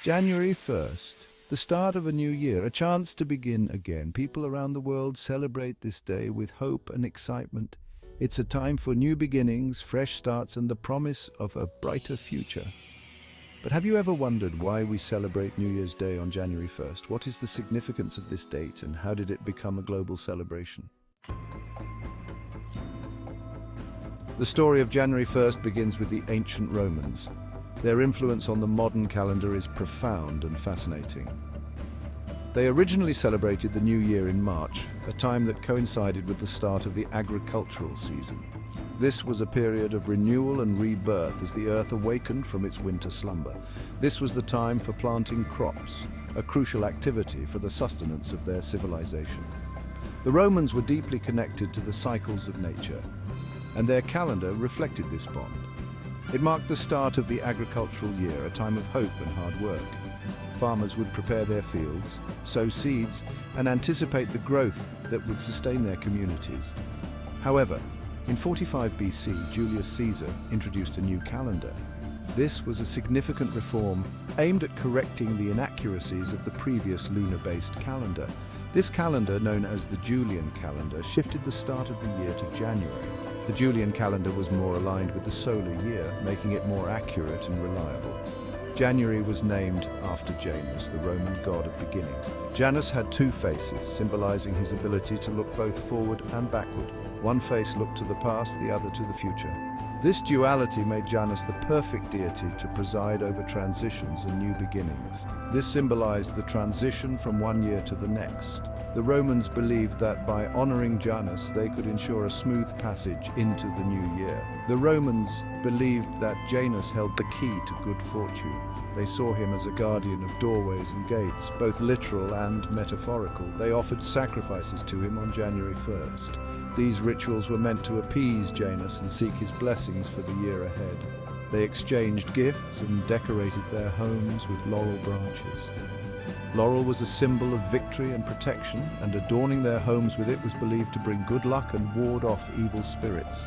January 1st, the start of a new year, a chance to begin again. People around the world celebrate this day with hope and excitement. It's a time for new beginnings, fresh starts, and the promise of a brighter future. But have you ever wondered why we celebrate New Year's Day on January 1st? What is the significance of this date, and how did it become a global celebration? The story of January 1st begins with the ancient Romans. Their influence on the modern calendar is profound and fascinating. They originally celebrated the New Year in March, a time that coincided with the start of the agricultural season. This was a period of renewal and rebirth as the earth awakened from its winter slumber. This was the time for planting crops, a crucial activity for the sustenance of their civilization. The Romans were deeply connected to the cycles of nature, and their calendar reflected this bond. It marked the start of the agricultural year, a time of hope and hard work. Farmers would prepare their fields, sow seeds, and anticipate the growth that would sustain their communities. However, in 45 BC, Julius Caesar introduced a new calendar. This was a significant reform aimed at correcting the inaccuracies of the previous lunar-based calendar. This calendar, known as the Julian calendar, shifted the start of the year to January. The Julian calendar was more aligned with the solar year, making it more accurate and reliable. January was named after Janus, the Roman god of beginnings. Janus had two faces, symbolizing his ability to look both forward and backward. One face looked to the past, the other to the future. This duality made Janus the perfect deity to preside over transitions and new beginnings. This symbolized the transition from one year to the next. The Romans believed that by honoring Janus, they could ensure a smooth passage into the new year. The Romans believed that Janus held the key to good fortune. They saw him as a guardian of doorways and gates, both literal and metaphorical. They offered sacrifices to him on January 1st. These rituals were meant to appease Janus and seek his blessings for the year ahead. They exchanged gifts and decorated their homes with laurel branches. Laurel was a symbol of victory and protection, and adorning their homes with it was believed to bring good luck and ward off evil spirits.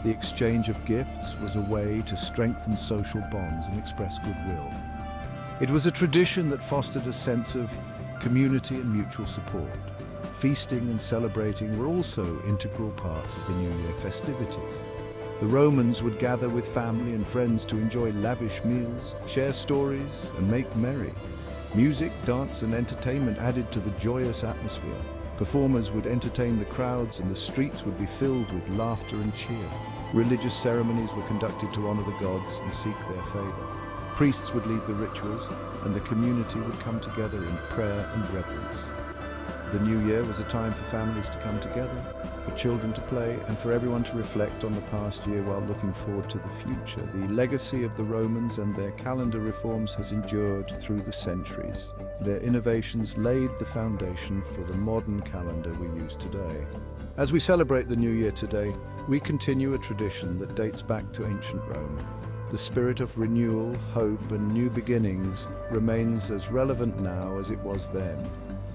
The exchange of gifts was a way to strengthen social bonds and express goodwill. It was a tradition that fostered a sense of community and mutual support. Feasting and celebrating were also integral parts of the New Year festivities. The Romans would gather with family and friends to enjoy lavish meals, share stories, and make merry. Music, dance, and entertainment added to the joyous atmosphere. Performers would entertain the crowds, and the streets would be filled with laughter and cheer. Religious ceremonies were conducted to honor the gods and seek their favor. Priests would lead the rituals, and the community would come together in prayer and reverence. The New Year was a time for families to come together, for children to play, and for everyone to reflect on the past year while looking forward to the future. The legacy of the Romans and their calendar reforms has endured through the centuries. Their innovations laid the foundation for the modern calendar we use today. As we celebrate the New Year today, we continue a tradition that dates back to ancient Rome. The spirit of renewal, hope, and new beginnings remains as relevant now as it was then.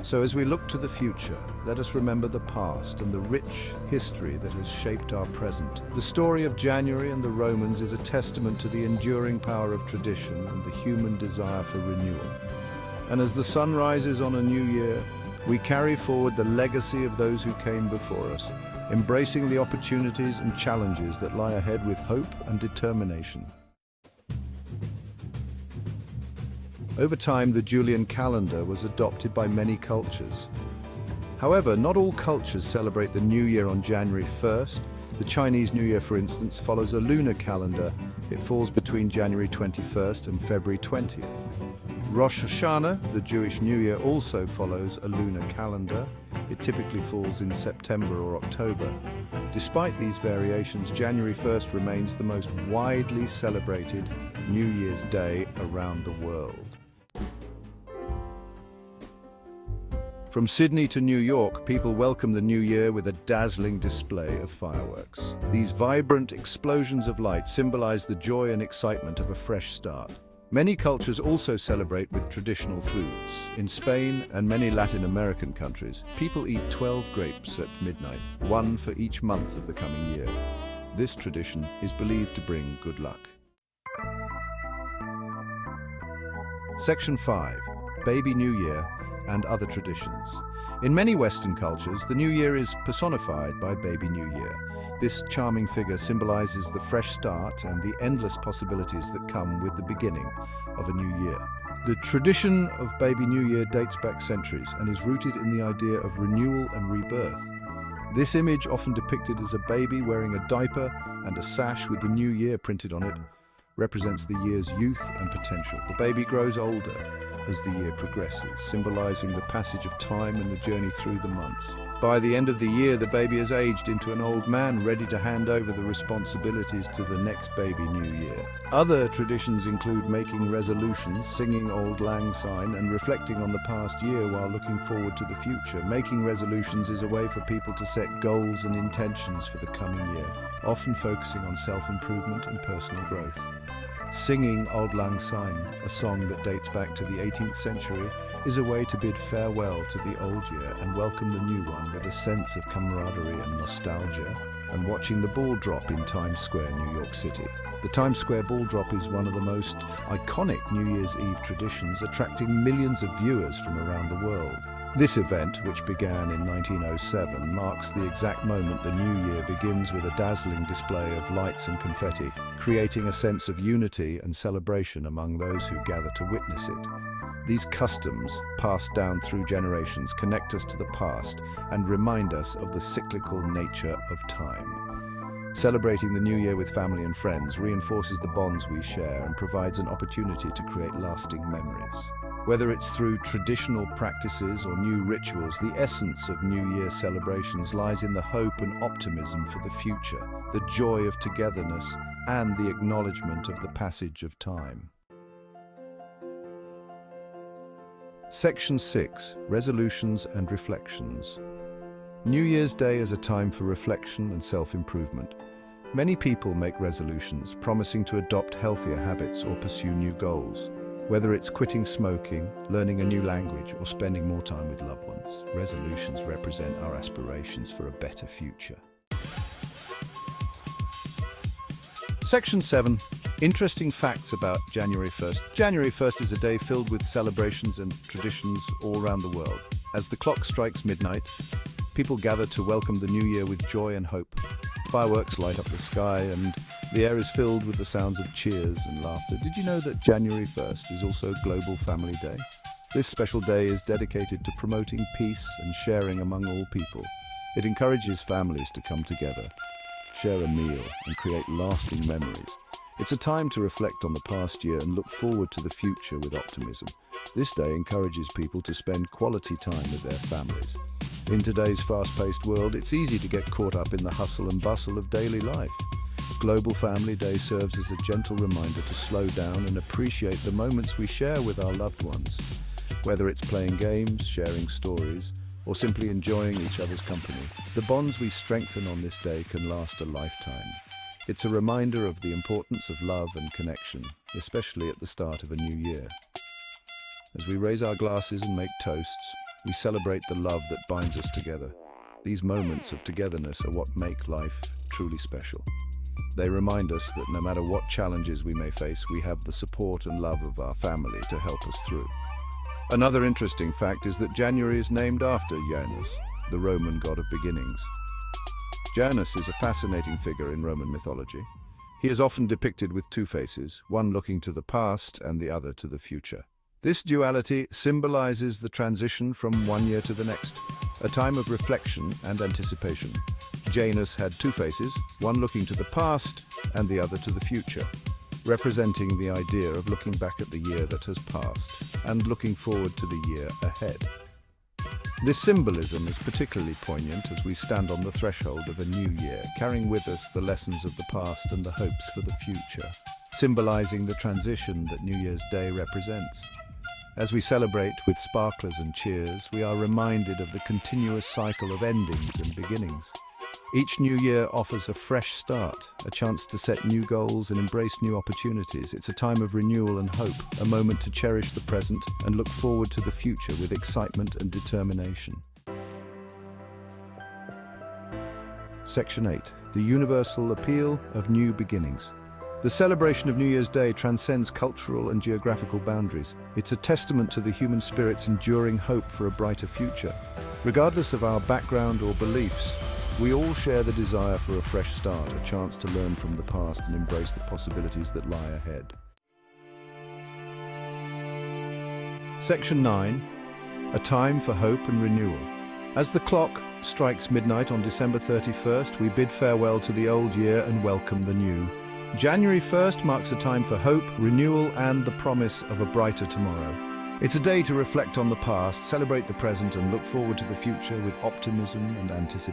So as we look to the future, let us remember the past and the rich history that has shaped our present. The story of January and the Romans is a testament to the enduring power of tradition and the human desire for renewal. And as the sun rises on a new year, we carry forward the legacy of those who came before us, embracing the opportunities and challenges that lie ahead with hope and determination. Over time, the Julian calendar was adopted by many cultures. However, not all cultures celebrate the New Year on January 1st. The Chinese New Year, for instance, follows a lunar calendar. It falls between January 21st and February 20th. Rosh Hashanah, the Jewish New Year, also follows a lunar calendar. It typically falls in September or October. Despite these variations, January 1st remains the most widely celebrated New Year's Day around the world. From Sydney to New York, people welcome the new year with a dazzling display of fireworks. These vibrant explosions of light symbolize the joy and excitement of a fresh start. Many cultures also celebrate with traditional foods. In Spain and many Latin American countries, people eat 12 grapes at midnight, one for each month of the coming year. This tradition is believed to bring good luck. Section 5. Baby New Year and other traditions. In many Western cultures, the New Year is personified by Baby New Year. This charming figure symbolizes the fresh start and the endless possibilities that come with the beginning of a new year. The tradition of Baby New Year dates back centuries and is rooted in the idea of renewal and rebirth. This image, often depicted as a baby wearing a diaper and a sash with the new year printed on it, represents the year's youth and potential. The baby grows older as the year progresses, symbolizing the passage of time and the journey through the months. By the end of the year, the baby has aged into an old man, ready to hand over the responsibilities to the next baby new year. Other traditions include making resolutions, singing Auld Lang Syne, and reflecting on the past year while looking forward to the future. Making resolutions is a way for people to set goals and intentions for the coming year, often focusing on self-improvement and personal growth. Singing Auld Lang Syne, a song that dates back to the 18th century, is a way to bid farewell to the old year and welcome the new one with a sense of camaraderie and nostalgia. And watching the ball drop in Times Square, New York City. The Times Square ball drop is one of the most iconic New Year's Eve traditions, attracting millions of viewers from around the world. This event, which began in 1907, marks the exact moment the new year begins with a dazzling display of lights and confetti, creating a sense of unity and celebration among those who gather to witness it. These customs, passed down through generations, connect us to the past and remind us of the cyclical nature of time. Celebrating the new year with family and friends reinforces the bonds we share and provides an opportunity to create lasting memories. Whether it's through traditional practices or new rituals, the essence of New Year celebrations lies in the hope and optimism for the future, the joy of togetherness, and the acknowledgement of the passage of time. Section 6. Resolutions and Reflections. New Year's Day is a time for reflection and self-improvement. Many people make resolutions, promising to adopt healthier habits or pursue new goals. Whether it's quitting smoking, learning a new language, or spending more time with loved ones, resolutions represent our aspirations for a better future. Section 7. Interesting facts about January 1st. January 1st is a day filled with celebrations and traditions all around the world. As the clock strikes midnight, people gather to welcome the new year with joy and hope. Fireworks light up the sky and the air is filled with the sounds of cheers and laughter. Did you know that January 1st is also Global Family Day? This special day is dedicated to promoting peace and sharing among all people. It encourages families to come together, share a meal, and create lasting memories. It's a time to reflect on the past year and look forward to the future with optimism. This day encourages people to spend quality time with their families. In today's fast-paced world, it's easy to get caught up in the hustle and bustle of daily life. Global Family Day serves as a gentle reminder to slow down and appreciate the moments we share with our loved ones. Whether it's playing games, sharing stories, or simply enjoying each other's company, the bonds we strengthen on this day can last a lifetime. It's a reminder of the importance of love and connection, especially at the start of a new year. As we raise our glasses and make toasts, we celebrate the love that binds us together. These moments of togetherness are what make life truly special. They remind us that no matter what challenges we may face, we have the support and love of our family to help us through. Another interesting fact is that January is named after Janus, the Roman god of beginnings. Janus is a fascinating figure in Roman mythology. He is often depicted with two faces, one looking to the past and the other to the future. This duality symbolizes the transition from one year to the next, a time of reflection and anticipation. Janus had two faces, one looking to the past and the other to the future, representing the idea of looking back at the year that has passed and looking forward to the year ahead. This symbolism is particularly poignant as we stand on the threshold of a new year, carrying with us the lessons of the past and the hopes for the future, symbolizing the transition that New Year's Day represents. As we celebrate with sparklers and cheers, we are reminded of the continuous cycle of endings and beginnings. Each new year offers a fresh start, a chance to set new goals and embrace new opportunities. It's a time of renewal and hope, a moment to cherish the present and look forward to the future with excitement and determination. Section 8. The Universal Appeal of New Beginnings. The celebration of New Year's Day transcends cultural and geographical boundaries. It's a testament to the human spirit's enduring hope for a brighter future. Regardless of our background or beliefs, we all share the desire for a fresh start, a chance to learn from the past and embrace the possibilities that lie ahead. Section 9. A time for hope and renewal. As the clock strikes midnight on December 31st, we bid farewell to the old year and welcome the new. January 1st marks a time for hope, renewal, and the promise of a brighter tomorrow. It's a day to reflect on the past, celebrate the present, and look forward to the future with optimism and anticipation.